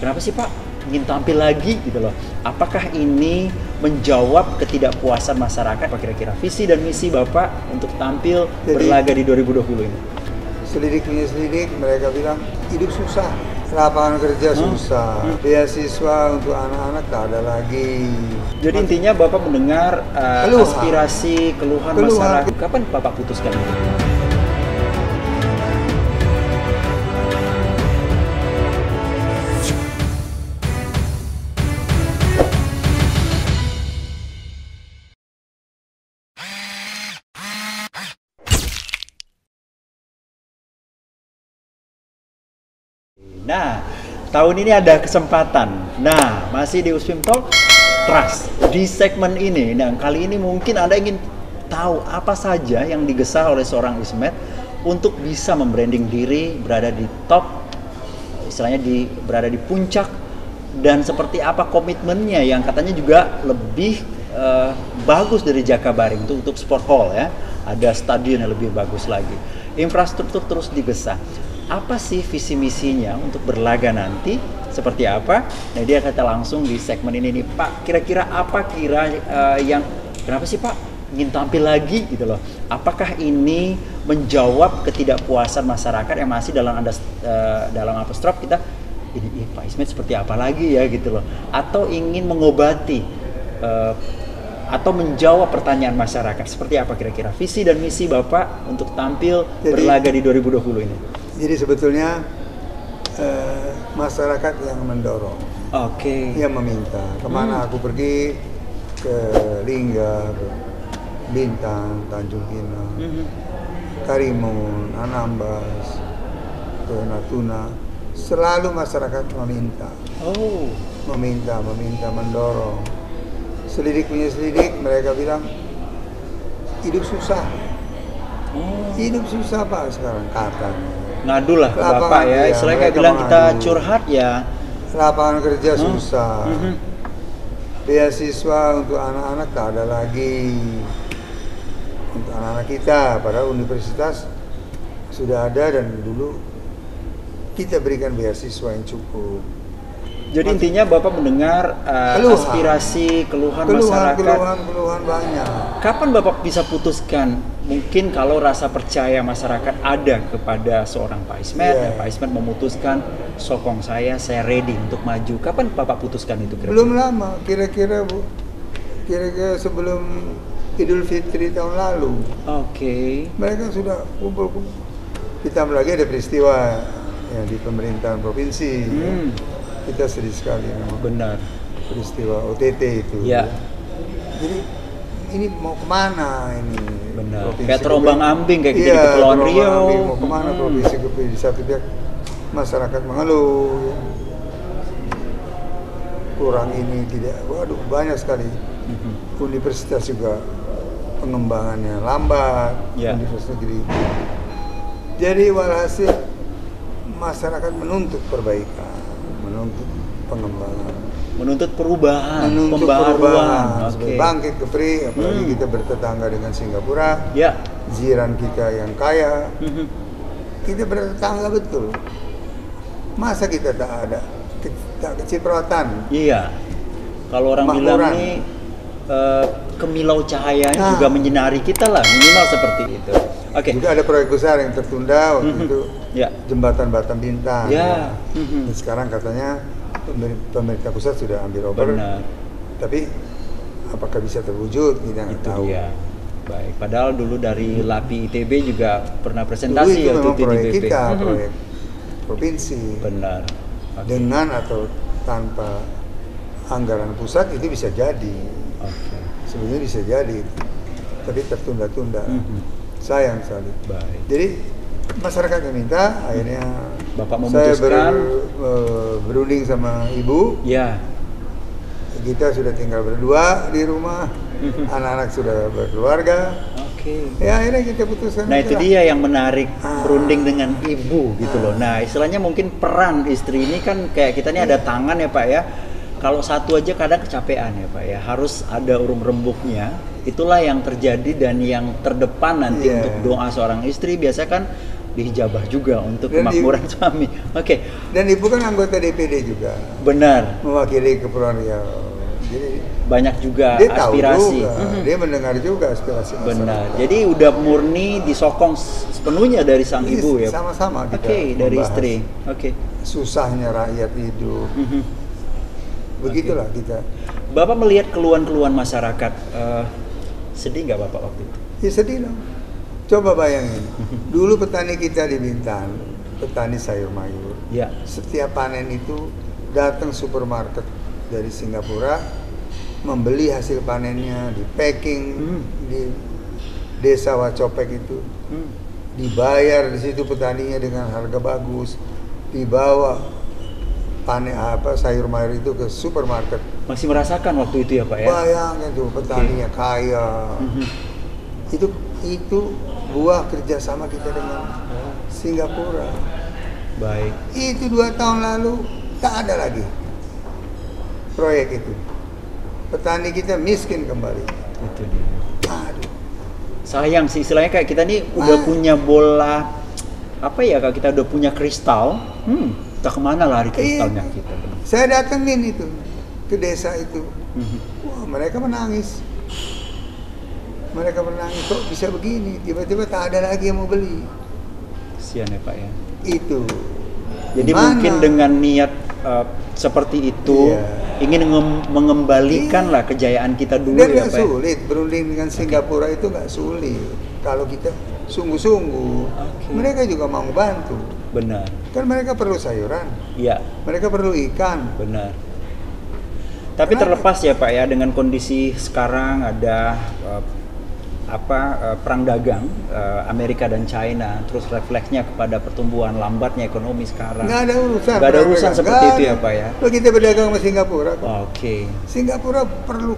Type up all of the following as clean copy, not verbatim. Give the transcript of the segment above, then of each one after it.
kenapa sih Pak ingin tampil lagi gitu loh? Apakah ini menjawab ketidakpuasan masyarakat? Apa kira-kira visi dan misi Bapak untuk tampil berlaga di 2020 ini? Selidik punya selidik, mereka bilang hidup susah, lapangan kerja susah, beasiswa untuk anak-anak tak ada lagi. Jadi intinya Bapak mendengar aspirasi, keluhan masyarakat. Kapan Bapak putuskan itu? Nah, tahun ini ada kesempatan. Nah, masih di Uspim Talk Trust di segmen ini. Nah, kali ini mungkin Anda ingin tahu apa saja yang digesah oleh seorang Ismet untuk bisa membranding diri, berada di top, istilahnya berada di puncak, dan seperti apa komitmennya yang katanya juga lebih bagus dari Jakabaring untuk sport hall ya. Ada stadion yang lebih bagus lagi. Infrastruktur terus digesah. Apa sih visi misinya untuk berlaga nanti? Seperti apa? Nah, dia kata langsung di segmen ini nih, Pak. Kira-kira apa yang kenapa sih Pak ingin tampil lagi gitu loh? Apakah ini menjawab ketidakpuasan masyarakat yang masih dalam apostrop kita? Ini Pak Ismet seperti apa lagi ya gitu loh? Atau ingin mengobati atau menjawab pertanyaan masyarakat? Seperti apa kira-kira visi dan misi Bapak untuk tampil berlaga di 2020 ini? Jadi sebetulnya masyarakat yang mendorong, yang meminta. Kemana aku pergi, ke Lingga, ke Bintang, Tanjung Pinang, Karimun, Anambas, ke Natuna, selalu masyarakat meminta, mendorong. Selidik punya selidik, mereka bilang hidup susah. Hidup susah Pak sekarang katanya. Ngadu lah ke Bapak ya, istilahnya kayak bilang kita curhat ya. Lapangan kerja susah, beasiswa untuk anak-anak tak ada lagi. Untuk anak-anak kita, padahal universitas sudah ada dan dulu kita berikan beasiswa yang cukup. Jadi intinya Bapak mendengar aspirasi, keluhan masyarakat. Keluhan banyak. Kapan Bapak bisa putuskan? Mungkin kalau rasa percaya masyarakat ada kepada seorang Pak Ismet, Pak Ismet memutuskan sokong saya ready untuk maju. Kapan Bapak putuskan itu kira-kira? Belum lama, kira-kira sebelum Idul Fitri tahun lalu. Mereka sudah kumpul. Ditambah lagi ada peristiwa yang di pemerintahan provinsi. Kita sedih sekali memang. Benar. Peristiwa OTT itu. Ya. Jadi ini mau kemana ini? Benar. Kayak terombang ambing kayak gitu di Kepulauan Riau. Mau kemana provinsi di satu pihak masyarakat mengeluh. Kurang ini tidak. Waduh banyak sekali. Universitas juga pengembangannya lambat. Universitas negeri. Jadi walhasil masyarakat menuntut perbaikan. Menuntut pengembangan, menuntut perubahan, pembaharuan, bangkit ke free, apalagi kita bertetangga dengan Singapura, jiran kita yang kaya, kita bertetangga betul. Masa kita tak kecipratan? Iya, kalau orang bilang ini kemilau cahayanya juga menyinari kita lah, minimal seperti itu. Juga ada proyek besar yang tertunda waktu itu, jembatan Batam Bintang. Dan sekarang katanya pemerintah pusat sudah ambil over. Tapi apakah bisa terwujud? Kita nggak tahu. Baik. Padahal dulu dari LAPI ITB juga pernah presentasi itu memang di proyek DP. kita, proyek provinsi. Benar. Dengan atau tanpa anggaran pusat itu bisa jadi. Sebenarnya bisa jadi, tapi tertunda-tunda. Sayang sekali. Baik. Jadi masyarakat yang minta, akhirnya Bapak memutuskan. Saya berunding sama ibu. Kita sudah tinggal berdua di rumah, anak-anak sudah berkeluarga. Ya akhirnya kita putuskan. Nah itu dia yang menarik, berunding dengan ibu gitu loh. Nah istilahnya mungkin peran istri ini kan kayak kita ini ada tangan ya Pak ya. Kalau satu aja kadang kecapean ya Pak ya, harus ada urung rembuknya. Itulah yang terjadi dan yang terdepan nanti untuk doa seorang istri. Biasa kan dihijabah juga untuk kemakmuran suami. Oke. Dan ibu kan anggota DPD juga. Benar. Mewakili Kepulauan Riau. Jadi banyak juga dia aspirasi. Tahu juga, dia mendengar juga aspirasi masyarakat. Benar. Jadi udah murni disokong sepenuhnya dari sang ibu ya. Sama-sama kita. Oke, dari istri. Oke. Susahnya rakyat hidup. Begitulah kita. Bapak melihat keluhan-keluhan masyarakat, sedih nggak Bapak waktu itu? Ya sedih dong. Coba bayangin, dulu petani kita di Bintan, petani sayur mayur. Ya. Setiap panen itu datang supermarket dari Singapura, membeli hasil panennya, di packing di desa Wacopek itu, dibayar di situ petaninya dengan harga bagus, dibawa panen sayur mayur itu ke supermarket. Masih merasakan waktu itu ya Pak ya? Bayangin tuh petaninya kaya. Itu buah kerjasama kita dengan Singapura. Baik. Itu 2 tahun lalu tak ada lagi proyek itu. Petani kita miskin kembali. Itu dia. Aduh. Sayang sih, istilahnya kayak kita nih udah punya bola, apa ya, kalau kita udah punya kristal, tak kemana lari kristalnya kita. Saya datengin itu ke desa itu. Wah, mereka menangis. Mereka menangis, kok bisa begini? Tiba-tiba tak ada lagi yang mau beli. Kasian ya Pak ya. Itu. Jadi mungkin dengan niat seperti itu, ingin mengembalikan lah kejayaan kita dulu. Dan ya Pak. Dan gak sulit, berunding dengan Singapura itu gak sulit. Kalau kita sungguh-sungguh, mereka juga mau bantu. Benar. Kan mereka perlu sayuran. Iya. Mereka perlu ikan. Benar. Tapi terlepas ya Pak ya, dengan kondisi sekarang ada perang dagang Amerika dan China, terus refleksnya kepada pertumbuhan lambatnya ekonomi sekarang. Nggak ada urusan. Nggak ada urusan seperti itu ya Pak ya. Kita berdagang sama Singapura. Oke. Singapura perlu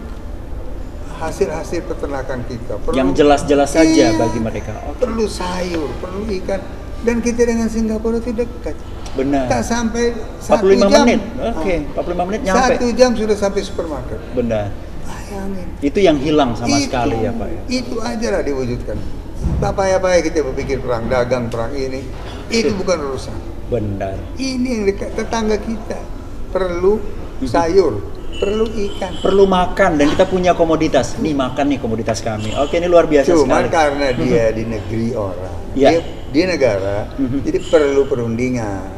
hasil-hasil peternakan kita. Perlu, yang jelas-jelas saja bagi mereka. Perlu sayur, perlu ikan. Dan kita dengan Singapura itu dekat. Benar. Tak sampai 45 menit. Oke, 45 menit nyampe. 1 jam sudah sampai supermarket. Benar. Bayangin. Itu yang hilang sama sekali ya Pak ya. Itu aja lah diwujudkan. Tak payah-payah kita berpikir perang dagang, perang ini. Itu bukan urusan. Benar. Ini yang dekat tetangga kita. Perlu sayur, perlu ikan. Perlu makan, dan kita punya komoditas. Nih makan nih komoditas kami. Oke, ini luar biasa sekali. Cuman karena dia di negeri orang. Ya. Dia negara, jadi perlu perundingan.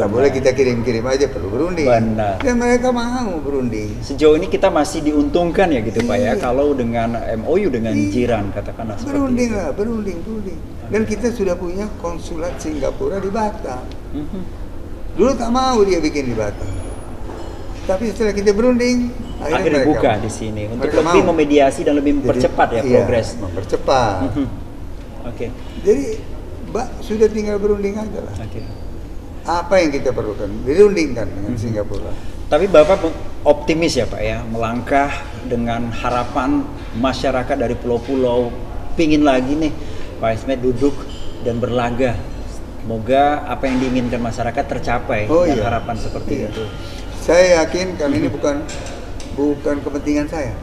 Tak boleh kita kirim-kirim aja, perlu berunding. Benar. Dan mereka mau berunding. Sejauh ini kita masih diuntungkan ya gitu Pak ya, kalau dengan MOU dengan jiran katakanlah seperti berunding itu. Lah, berunding. Dan kita sudah punya konsulat Singapura di Batam. Dulu tak mau dia bikin di Batam. Tapi setelah kita berunding, akhirnya buka di sini untuk lebih memediasi dan lebih mempercepat progres. Mempercepat. Oke. Jadi, sudah tinggal berunding aja lah. Apa yang kita perlukan? Dirundingkan dengan Singapura. Tapi Bapak optimis ya Pak ya, melangkah dengan harapan masyarakat dari pulau-pulau pingin lagi nih Pak Ismet duduk dan berlaga. Semoga apa yang diinginkan masyarakat tercapai dan harapan seperti itu. Saya yakin karena ini bukan kepentingan saya.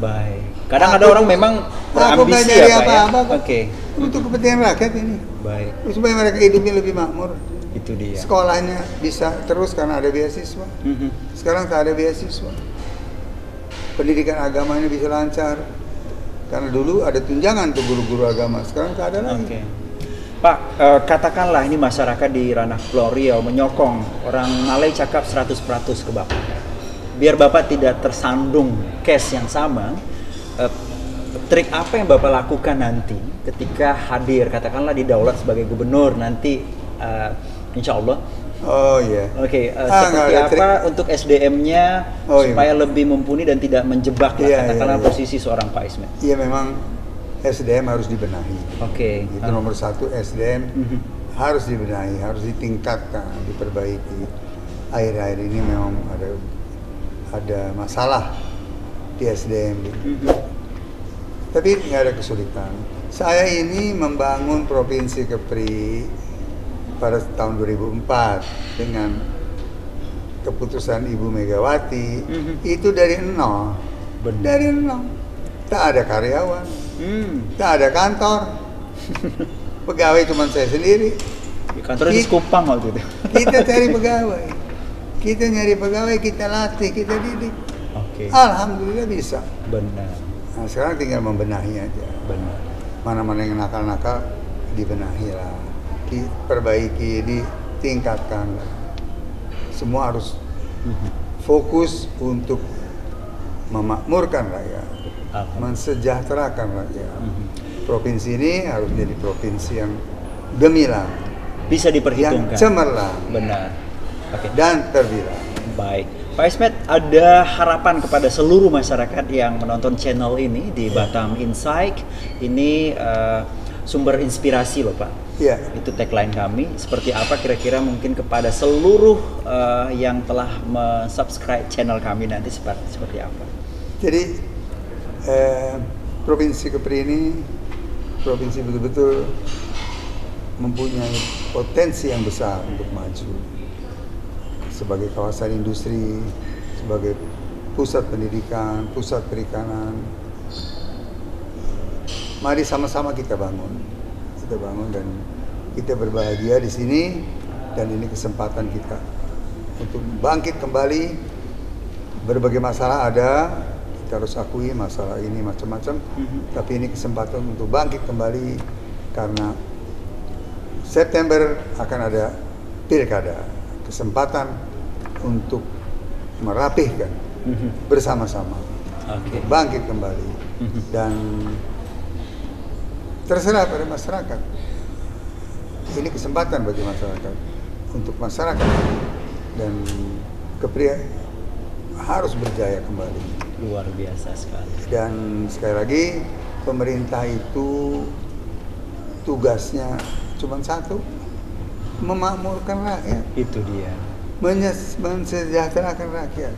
Baik. Kadang ada orang memang berambisi ya Pak ya. Oke. Untuk kepentingan rakyat ini. Baik. Supaya mereka hidupnya lebih makmur. Itu dia. Sekolahnya bisa terus karena ada beasiswa. Sekarang tak ada beasiswa. Pendidikan agamanya bisa lancar. Karena dulu ada tunjangan tuh guru-guru agama. Sekarang tak ada lagi. Pak, katakanlah ini masyarakat di ranah Pulau Riau menyokong orang Malay cakap 100% ke Bapak. Biar Bapak tidak tersandung case yang sama, trik apa yang Bapak lakukan nanti ketika hadir, katakanlah di daulat sebagai gubernur nanti, insya Allah. Oke, seperti apa untuk SDM-nya supaya lebih mumpuni dan tidak menjebak katakanlah posisi seorang Pak Ismet? Iya, memang SDM harus dibenahi. Itu nomor 1, SDM harus dibenahi, harus ditingkatkan, diperbaiki. Akhir-akhir ini memang ada masalah di SDM. Tapi nggak ada kesulitan. Saya ini membangun Provinsi Kepri pada tahun 2004 dengan keputusan Ibu Megawati. Itu dari nol. Dari nol. Tak ada karyawan. Tak ada kantor. Pegawai cuma saya sendiri. Di kantornya di Sekupang waktu itu. Kita cari pegawai. Kita nyari pegawai, kita latih, kita didik. Alhamdulillah bisa. Benar. Nah, sekarang tinggal membenahi aja. Benar. Mana-mana yang nakal-nakal dibenahi lah, diperbaiki, ditingkatkan lah. Semua harus fokus untuk memakmurkan rakyat, mensejahterakan rakyat. Provinsi ini harus jadi provinsi yang gemilang, bisa diperhitungkan, yang cemerlang, benar, dan terbilang. Baik, Pak Ismet, ada harapan kepada seluruh masyarakat yang menonton channel ini di Batam Insight. Ini sumber inspirasi loh Pak. Iya. Itu tagline kami. Seperti apa kira-kira mungkin kepada seluruh yang telah subscribe channel kami nanti seperti apa? Jadi Provinsi Kepri ini provinsi betul-betul mempunyai potensi yang besar untuk maju sebagai kawasan industri, sebagai pusat pendidikan, pusat perikanan. Mari sama-sama kita bangun dan kita berbahagia di sini, dan ini kesempatan kita untuk bangkit kembali. Berbagai masalah ada, kita harus akui masalah ini macam-macam, tapi ini kesempatan untuk bangkit kembali karena September akan ada pilkada, kesempatan untuk merapihkan bersama-sama, bangkit kembali, dan terserah pada masyarakat. Ini kesempatan bagi masyarakat, untuk masyarakat, dan Kepri harus berjaya kembali. Luar biasa sekali. Dan sekali lagi, pemerintah itu tugasnya cuma satu, memakmurkan rakyat. Itu dia. Mensejahterakan rakyat.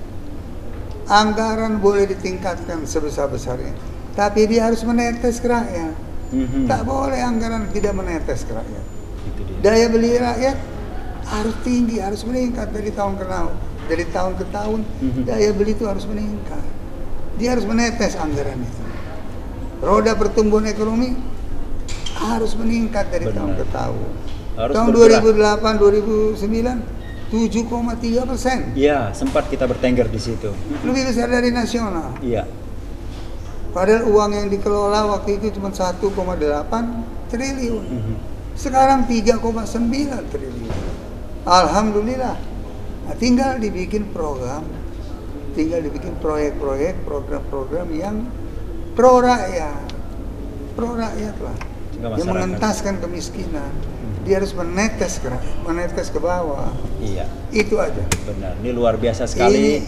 Anggaran boleh ditingkatkan sebesar-besarnya, tapi dia harus menetes ke rakyat. Tak boleh anggaran tidak menetes ke rakyat. Daya beli rakyat harus tinggi, harus meningkat dari tahun ke tahun. Dari tahun ke tahun, daya beli itu harus meningkat. Dia harus menetes anggaran itu. Roda pertumbuhan ekonomi harus meningkat dari tahun ke tahun. Harus tahun 2008-2009 7,3%. Iya, sempat kita bertengger di situ. Lebih besar dari nasional. Iya. Padahal uang yang dikelola waktu itu cuma 1,8 triliun. Sekarang 3,9 triliun. Alhamdulillah. Nah, tinggal dibikin program, tinggal dibikin proyek-proyek, program-program yang pro rakyat lah, yang mengentaskan kemiskinan. Dia harus menetes ke bawah. Iya. Itu aja. Benar. Ini luar biasa sekali.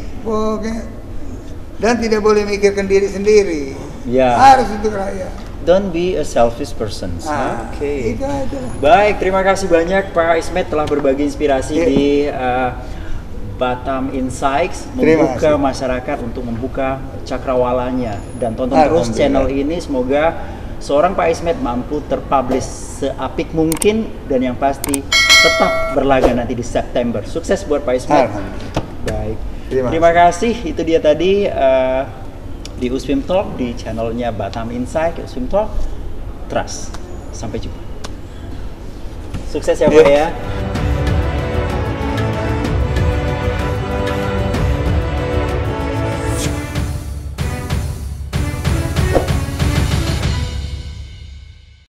Dan tidak boleh mikirkan diri sendiri. Ya. Harus untuk rakyat. Don't be a selfish person. Oke. Itu aja lah. Baik, terima kasih banyak Pak Ismet telah berbagi inspirasi di Batam Insights, membuka masyarakat untuk membuka cakrawalanya, dan tonton terus channel ini. Semoga seorang Pak Ismet mampu terpublish seapik mungkin, dan yang pasti tetap berlaga nanti di September. Sukses buat Pak Ismet. Baik, terima kasih. Itu dia tadi di Uswim Talk di channelnya Batam Insight, Uswim Talk Trust. Sampai jumpa. Sukses ya Pak ya.